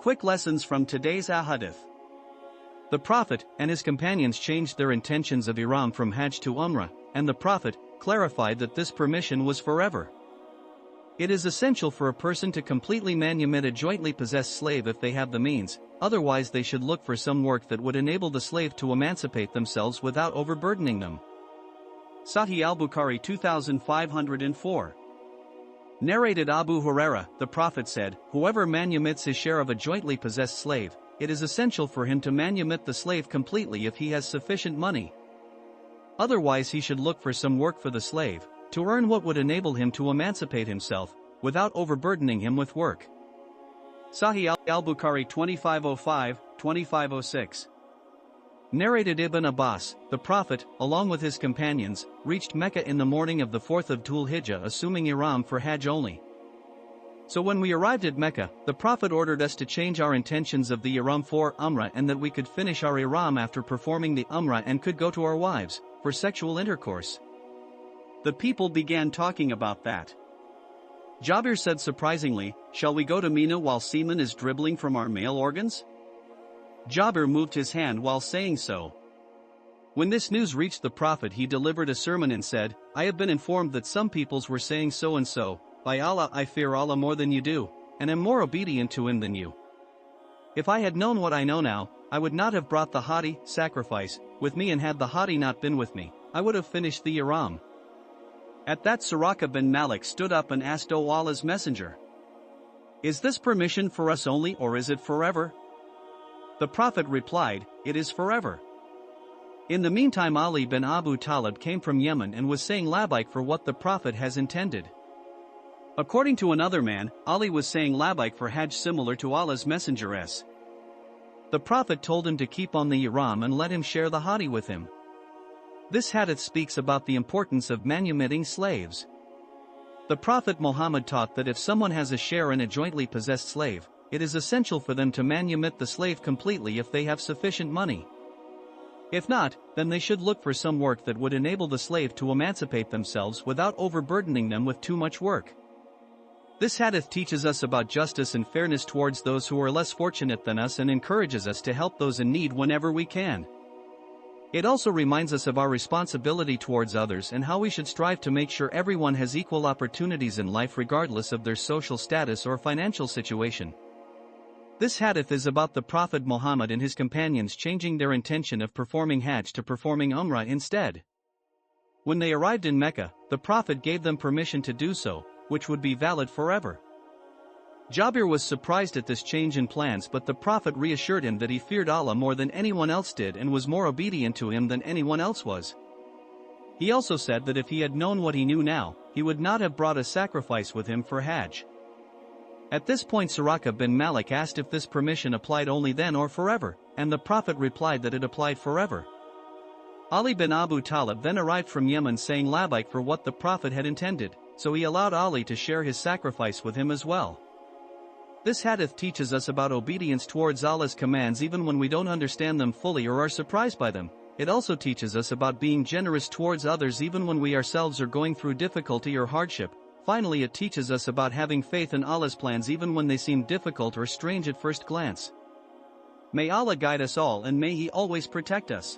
Quick lessons from today's ahadith. The Prophet and his companions changed their intentions of Ihram from Hajj to Umrah, and the Prophet clarified that this permission was forever. It is essential for a person to completely manumit a jointly possessed slave if they have the means, otherwise they should look for some work that would enable the slave to emancipate themselves without overburdening them. Sahih al-Bukhari 2504. Narrated Abu Huraira, the Prophet said, "Whoever manumits his share of a jointly possessed slave, it is essential for him to manumit the slave completely if he has sufficient money. Otherwise he should look for some work for the slave, to earn what would enable him to emancipate himself, without overburdening him with work." Sahih al-Bukhari 2505-2506. Narrated Ibn Abbas, the Prophet, along with his companions, reached Mecca in the morning of the 4th of Dhul Hijjah assuming Ihram for Hajj only. So when we arrived at Mecca, the Prophet ordered us to change our intentions of the Ihram for Umrah and that we could finish our Ihram after performing the Umrah and could go to our wives, for sexual intercourse. The people began talking about that. Jabir said surprisingly, "Shall we go to Mina while semen is dribbling from our male organs?" Jabir moved his hand while saying so. When this news reached the Prophet, he delivered a sermon and said, "I have been informed that some peoples were saying so and so. By Allah, I fear Allah more than you do, and am more obedient to him than you. If I had known what I know now, I would not have brought the hadi sacrifice with me, and had the hadi not been with me, I would have finished the Ihram." At that, Suraka bin Malik stood up and asked, "O Allah's Messenger, is this permission for us only, or is it forever?" The Prophet replied, "It is forever." In the meantime, Ali bin Abu Talib came from Yemen and was saying labbaik for what the Prophet has intended. According to another man, Ali was saying labbaik for Hajj similar to Allah's Messenger's. The Prophet told him to keep on the Ihram and let him share the hadi with him. This hadith speaks about the importance of manumitting slaves. The Prophet Muhammad taught that if someone has a share in a jointly possessed slave, it is essential for them to manumit the slave completely if they have sufficient money. If not, then they should look for some work that would enable the slave to emancipate themselves without overburdening them with too much work. This hadith teaches us about justice and fairness towards those who are less fortunate than us and encourages us to help those in need whenever we can. It also reminds us of our responsibility towards others and how we should strive to make sure everyone has equal opportunities in life regardless of their social status or financial situation. This hadith is about the Prophet Muhammad and his companions changing their intention of performing Hajj to performing Umrah instead. When they arrived in Mecca, the Prophet gave them permission to do so, which would be valid forever. Jabir was surprised at this change in plans, but the Prophet reassured him that he feared Allah more than anyone else did and was more obedient to him than anyone else was. He also said that if he had known what he knew now, he would not have brought a sacrifice with him for Hajj. At this point, Suraka bin Malik asked if this permission applied only then or forever, and the Prophet replied that it applied forever. Ali bin Abu Talib then arrived from Yemen saying labbaik for what the Prophet had intended, so he allowed Ali to share his sacrifice with him as well. This hadith teaches us about obedience towards Allah's commands even when we don't understand them fully or are surprised by them. It also teaches us about being generous towards others even when we ourselves are going through difficulty or hardship. Finally, it teaches us about having faith in Allah's plans even when they seem difficult or strange at first glance. May Allah guide us all and may He always protect us.